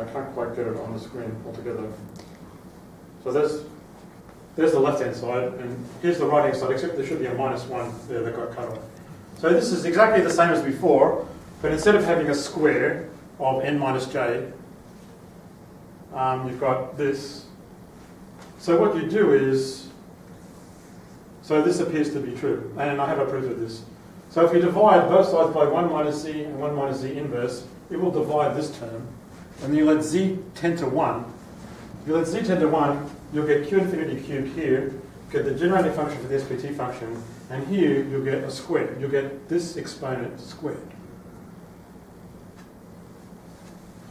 I can't quite get it on the screen altogether. So there's the left-hand side, and here's the right-hand side, except there should be a -1 there that got cut off. So this is exactly the same as before, but instead of having a square of n minus j, you've got this. So what you do is, so this appears to be true, and I have a proof of this. So if you divide both sides by 1 minus z and 1 minus z inverse, it will divide this term, and you let z tend to 1. If you let z tend to 1, you'll get q infinity cubed here, get the generating function for the SPT function, and here you'll get a square. You'll get this exponent squared.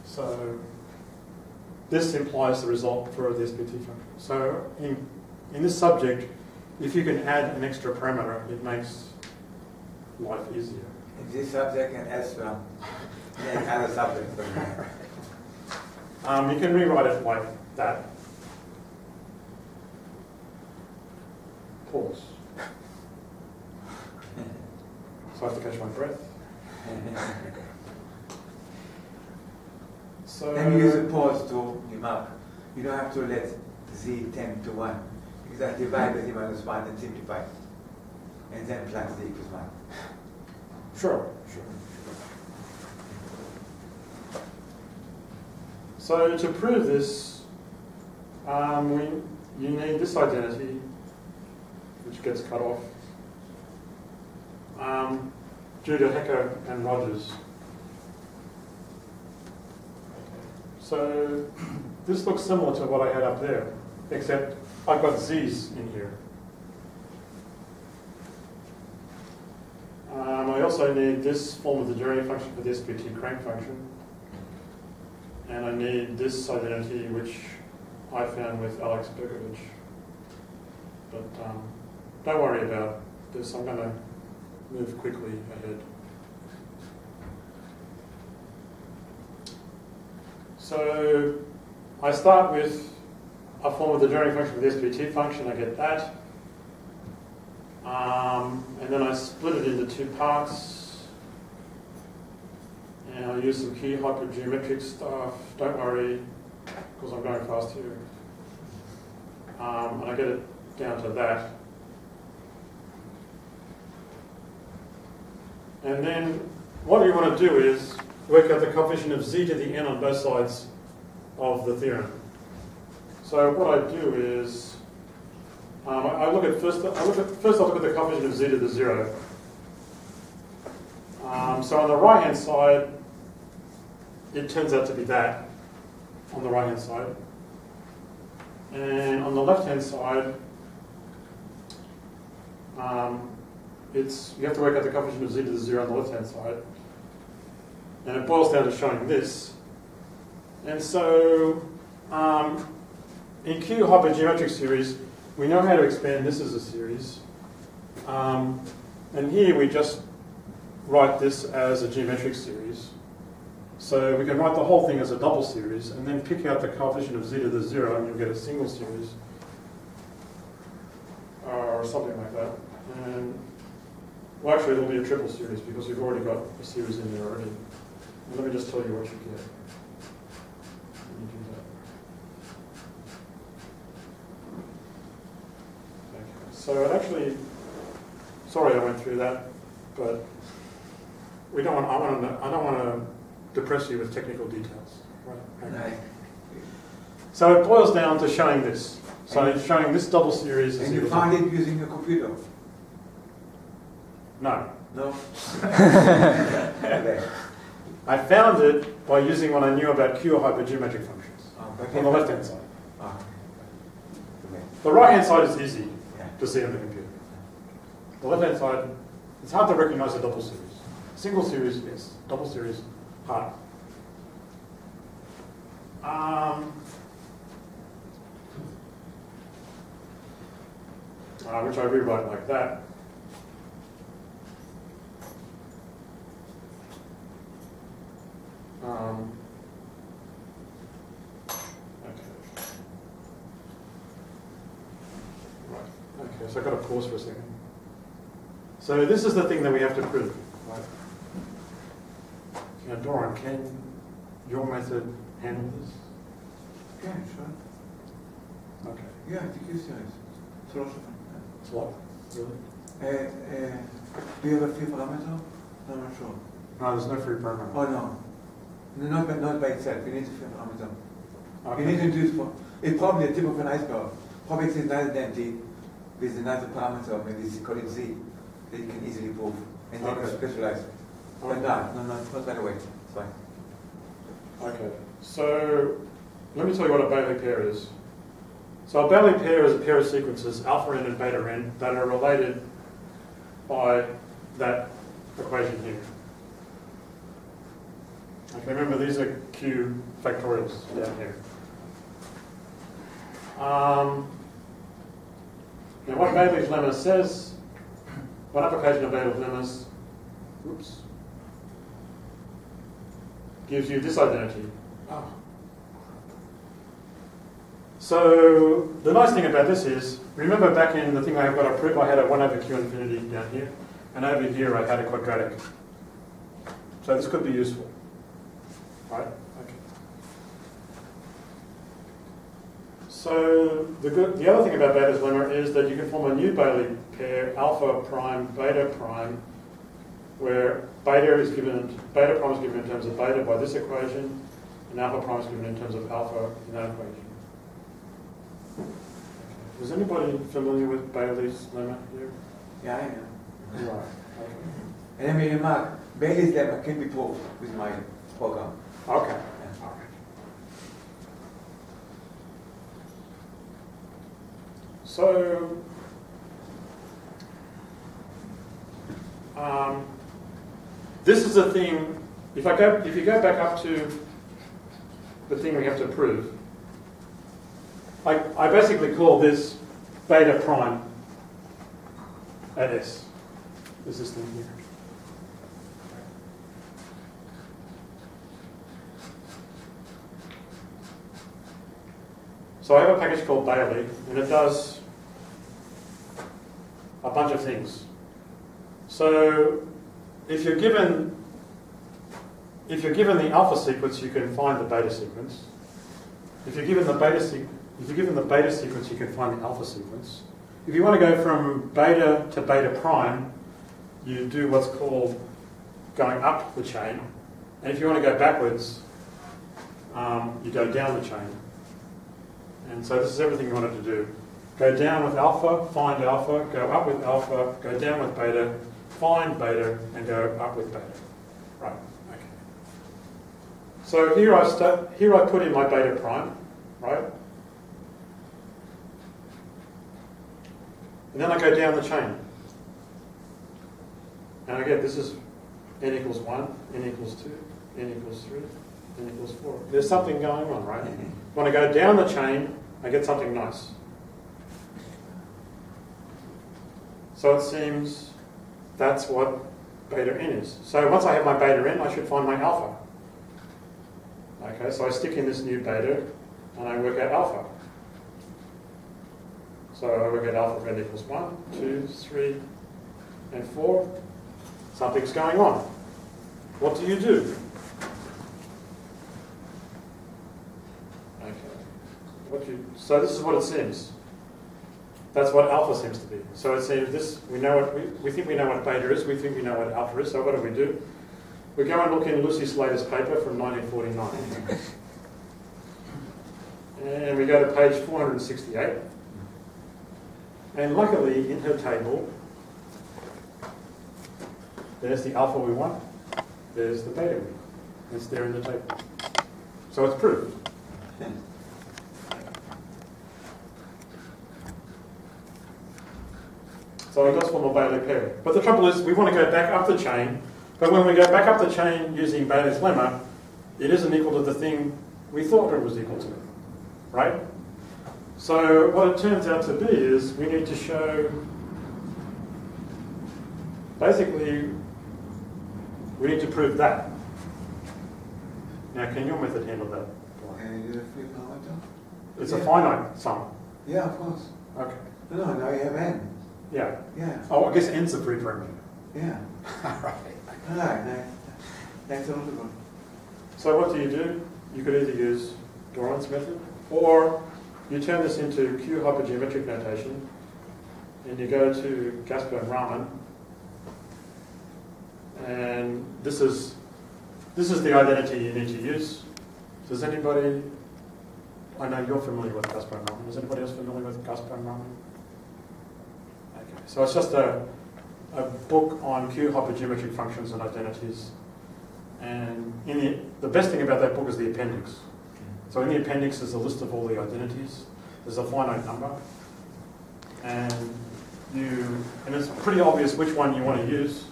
So this implies the result for the SPT function. So in this subject, if you can add an extra parameter, it makes life easier. In this subject and elsewhere, in other subjects. You can rewrite it like that. Pause. So I have to catch my breath. So then you use a pause to remark. You don't have to let z tend to 1. Because I divide by z minus 1 and simplify. And then plug z equals 1. Sure. So to prove this, you need this identity, which gets cut off, due to Hecker and Rogers. So this looks similar to what I had up there, except I've got z's in here. I also need this form of the generating function for the SPT crank function. And I need this identity, which I found with Alex Berkovich. But don't worry about this. I'm going to move quickly ahead. So I start with a form of the generating function for the SPT function. I get that. And then I split it into 2 parts. And I'll use some key hypergeometric stuff. Don't worry, because I'm going fast here. And I get it down to that. And then what you want to do is work out the coefficient of z to the n on both sides of the theorem. So what I do is I look at first I look at the coefficient of z to the 0. So on the right hand side, it turns out to be that on the right hand side, and on the left hand side, you have to work out the coefficient of z to the 0 on the left hand side, and it boils down to showing this. And so in Q hypergeometric series, we know how to expand this as a series, and here we just write this as a geometric series. So we can write the whole thing as a double series and then pick out the coefficient of z to the 0 and you'll get a single series or something like that. And well, actually it'll be a triple series because we've already got a series in there already. And let me just tell you what you get when you do that. Okay. So actually, sorry I went through that, but I don't want to depress you with technical details. Right? Okay. So it boils down to showing this. So it's showing this double series. And you found it using a computer? No. No? I found it by using what I knew about Q hypergeometric functions on the left-hand side. The right-hand side is easy to see on the computer. The left-hand side, it's hard to recognize a double series. Single series, yes. Double series, hard. Which I rewrite like that. Okay, so I've got to pause for a second. So this is the thing that we have to prove, right? Now, Doran, can your method handle this? Yeah, sure. Okay. Yeah, I think it's serious. Philosophy. It's what? Really? Do you have a free parameter? No, I'm not sure. No, there's no free parameter. Oh no. Not by itself. You need a free parameter. Okay. You need to introduce for it's probably a tip of an iceberg. Probably it's another identity with another parameter, maybe it's called it Z, that you can easily prove and then Okay. specialize. But Okay. no, not by the way. It's fine. Okay, so let me tell you what a Bailey pair is. So a Bailey pair is a pair of sequences, alpha n and beta n, that are related by that equation here. Okay, remember these are Q factorials down here. Now what Bailey's lemma says, one application of Bailey's lemmas, gives you this identity. Oh. So the nice thing about this is, remember back in the thing I've got to prove, I had a 1 over Q infinity down here, and over here I had a quadratic. So this could be useful, right? Okay. So the other thing about Beta's lemma is that you can form a new Bailey pair, alpha prime, beta prime, where beta prime is given in terms of beta by this equation, and alpha prime is given in terms of alpha in that equation. Okay. Is anybody familiar with Bailey's lemma here? Yeah, I am. Right. Okay. And let me remark, Bailey's lemma can be proved with my program. Okay. Yeah. Okay. So, this is the thing. If you go back up to the thing we have to prove, I basically call this beta prime at S. There's this thing here. So I have a package called Bailey, and it does a bunch of things. So if you're given the alpha sequence, you can find the beta sequence. If you're given the beta sequence, you can find the alpha sequence. If you want to go from beta to beta prime, you do what's called going up the chain. And if you want to go backwards, you go down the chain. And so this is everything you wanted to do. Go down with alpha, find alpha, go up with alpha, go down with beta, find beta, and go up with beta. Right, okay. So here I put in my beta prime, right? And then I go down the chain. And I get this is n equals 1, n equals 2, n equals 3, n equals 4. There's something going on, right? When I go down the chain, I get something nice. So it seems that's what beta n is. So once I have my beta n, I should find my alpha. Okay, so I stick in this new beta, and I work out alpha. So I work out alpha of n equals 1, 2, 3, and 4. Something's going on. What do you do? Okay. So this is what it seems. That's what alpha seems to be. So it seems this. We think we know what beta is. We think we know what alpha is. So what do? We go and look in Lucy Slater's paper from 1949, and we go to page 468. And luckily, in her table, there's the alpha we want. There's the beta we want. It's there in the table. So it's proved. So it does form a Bailey pair. But the trouble is, we want to go back up the chain. But when we go back up the chain using Bailey's lemma, it isn't equal to the thing we thought it was equal to, right? So what it turns out to be is we need to show, basically, we need to prove that. Now, can your method handle that? It's a finite sum. Yeah, of course. Okay. No, now you have n. Yeah. Yeah. Oh, I guess n's a free parameter. Yeah. Right. Alright, that's all good. So what do? you could either use Garvan's method, or you turn this into Q hypergeometric notation, and you go to Gasper and Raman, and this is the identity you need to use. Does anybody? I know you're familiar with Gasper and Raman. Is anybody else familiar with Gasper and Raman? Okay, so it's just a book on Q hypergeometric functions and identities. And the best thing about that book is the appendix. So in the appendix is a list of all the identities. There's a finite number. And it's pretty obvious which one you want to use.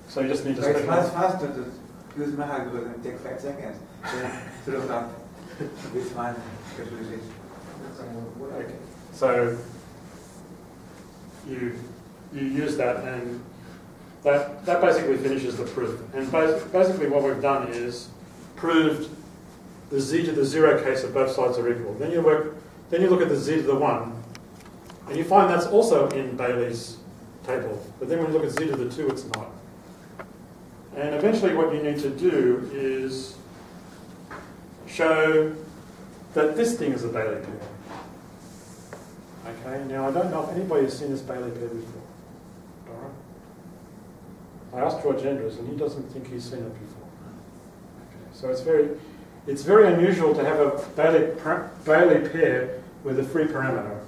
So you just need to so it's much faster to use my algorithm and take 5 seconds to look up this one. Okay. So you use that, and that basically finishes the proof. And basically what we've done is proved the z to the 0 case of both sides are equal. Then you look at the z to the 1, and you find that's also in Bailey's table. But then when you look at z to the 2, it's not. And eventually what you need to do is show that this thing is a Bailey pair. Okay, now I don't know if anybody has seen this Bailey pair before. All right. I asked George Andrews, and he doesn't think he's seen it before. Okay, so it's very unusual to have a Bailey pair with a free parameter.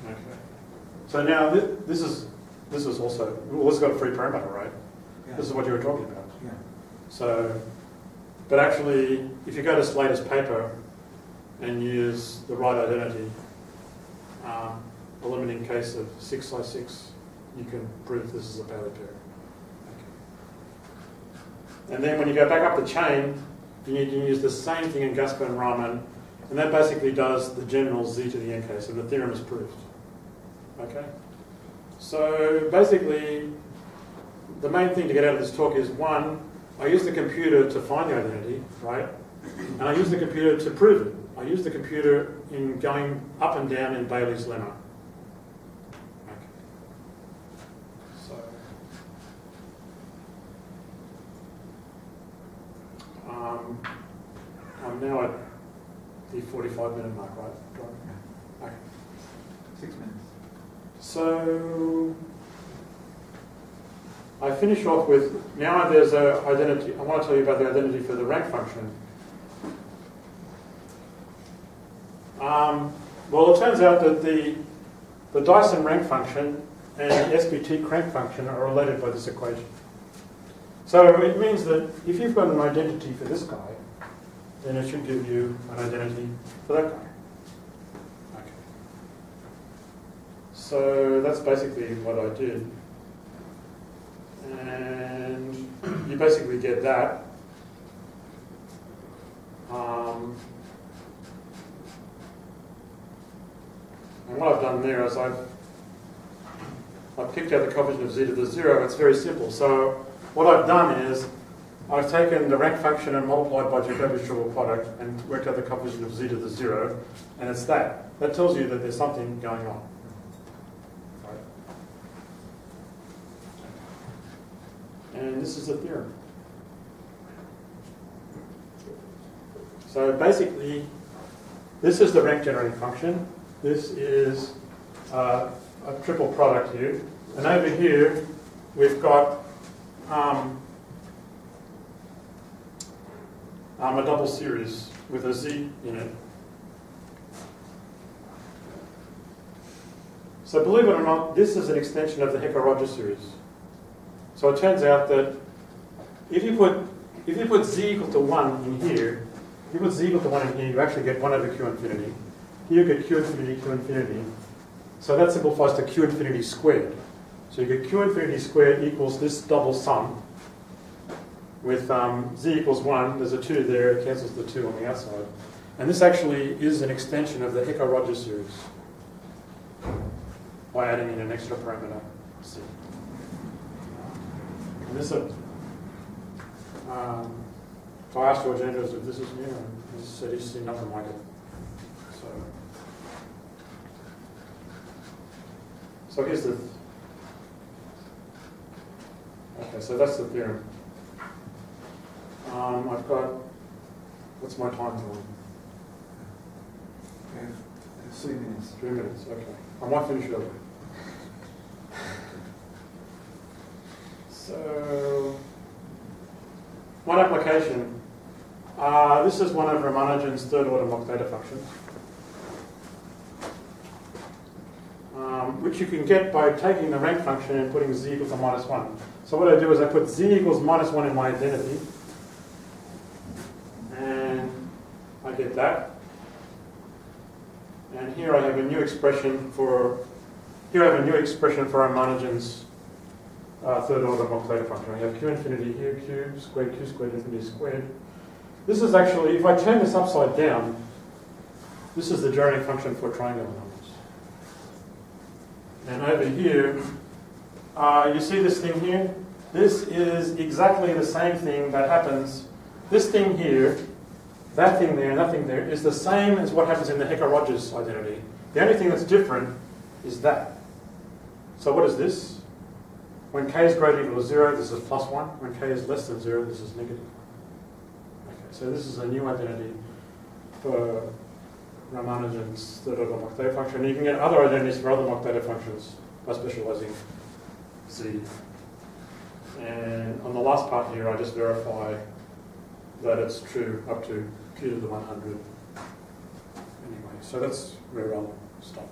Okay. So now this is also, well, this has got a free parameter, right? Yeah. This is what you were talking about. Yeah. So, but actually, if you go to Slater's paper and use the right identity, a limiting case of 6i6, you can prove this is a Bailey pair. Okay. And then when you go back up the chain, you need to use the same thing in Gasper and Raman, and that basically does the general z to the n case, and the theorem is proved. Okay? So basically, the main thing to get out of this talk is, one, I use the computer to find the identity, right? And I use the computer to prove it. I use the computer in going up and down in Bailey's lemma. Okay. So, I'm now at the 45-minute mark, right? Yeah. Okay. 6 minutes. So I finish off with, now there's an identity. I want to tell you about the identity for the rank function. Well, it turns out that the Dyson rank function and the SPT crank function are related by this equation. So it means that if you've got an identity for this guy, then it should give you an identity for that guy. Okay. So that's basically what I did. And you basically get that. And what I've done there is I've picked out the coefficient of z to the 0. It's very simple. So what I've done is I've taken the rank function and multiplied by Jacobi's triple product and worked out the coefficient of z to the 0, and it's that. That tells you that there's something going on. Right. And this is the theorem. So basically, this is the rank generating function. This is a triple product here. And over here, we've got a double series with a z in it. So believe it or not, this is an extension of the Hecker-Rogers series. So it turns out that if you put z equal to 1 in here, if you put z equal to 1 in here, you actually get 1 over q infinity. Here you get q infinity. So that simplifies to q infinity squared. So you get q infinity squared equals this double sum with z equals 1. There's a 2 there. It cancels the 2 on the outside. And this actually is an extension of the Hecker-Rogers series by adding in an extra parameter c. And this so I asked George Andrews if this is new, and he said he's seen nothing like it. So here's the Okay, so that's the theorem. I've got, what's my time going? We have 3 minutes. 3 minutes, okay. I might finish early. So, one application. This is one of Ramanujan's third-order mock data functions, which you can get by taking the rank function and putting z equals to -1. So what I do is I put z equals -1 in my identity, and I get that. And here I have a new expression for Ramanujan's third-order mock data function. I have q infinity here, q squared infinity squared. This is actually, if I turn this upside down, this is the generic function for triangular numbers. And over here, you see this thing here? This is exactly the same thing that happens. This thing here, that thing there, that thing there, is the same as what happens in the Hecker-Rogers identity. The only thing that's different is that. So what is this? When k is greater than or equal to 0, this is +1. When k is less than 0, this is negative. Okay, so this is a new identity for Ramanujan's third-order mock data function. You can get other identities for other mock data functions by specializing z. And on the last part here, I just verify that it's true up to q to the 100. Anyway, so that's where I'll stop.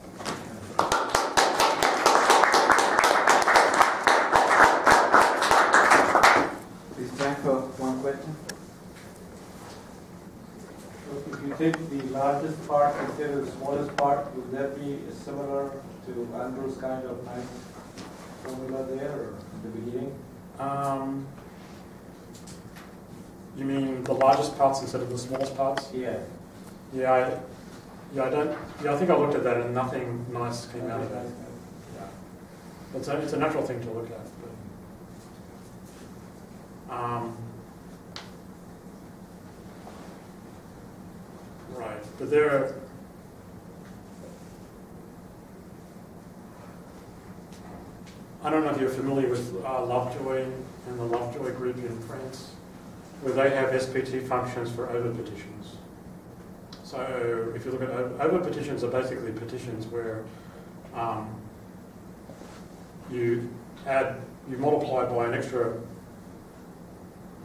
Is time for one question? If you take the largest part instead of the smallest part, would that be similar to Andrews' kind of nice formula there, or at the beginning? You mean the largest parts instead of the smallest parts? Yeah. I think I looked at that and nothing nice came out of that. Yeah. It's a natural thing to look at. Right, but there are. I don't know if you're familiar with Lovejoy and the Lovejoy group in France, where they have SPT functions for over-petitions. So if you look at over-petitions, are basically petitions where you multiply by an extra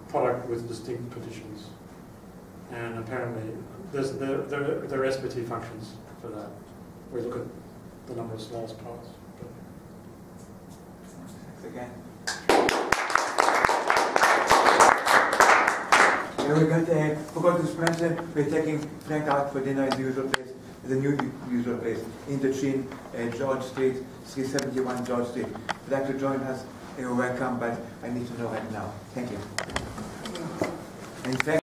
product with distinct petitions. And apparently there are SPT functions for that. We look at the number of smallest parts. Again. Yeah, forgot to mention, we're taking Frank out for dinner in the usual place, the new usual place, in the Chin, George Street, 371 George Street. If you'd like to join us, you're welcome, but I need to know right now. Thank you. And thank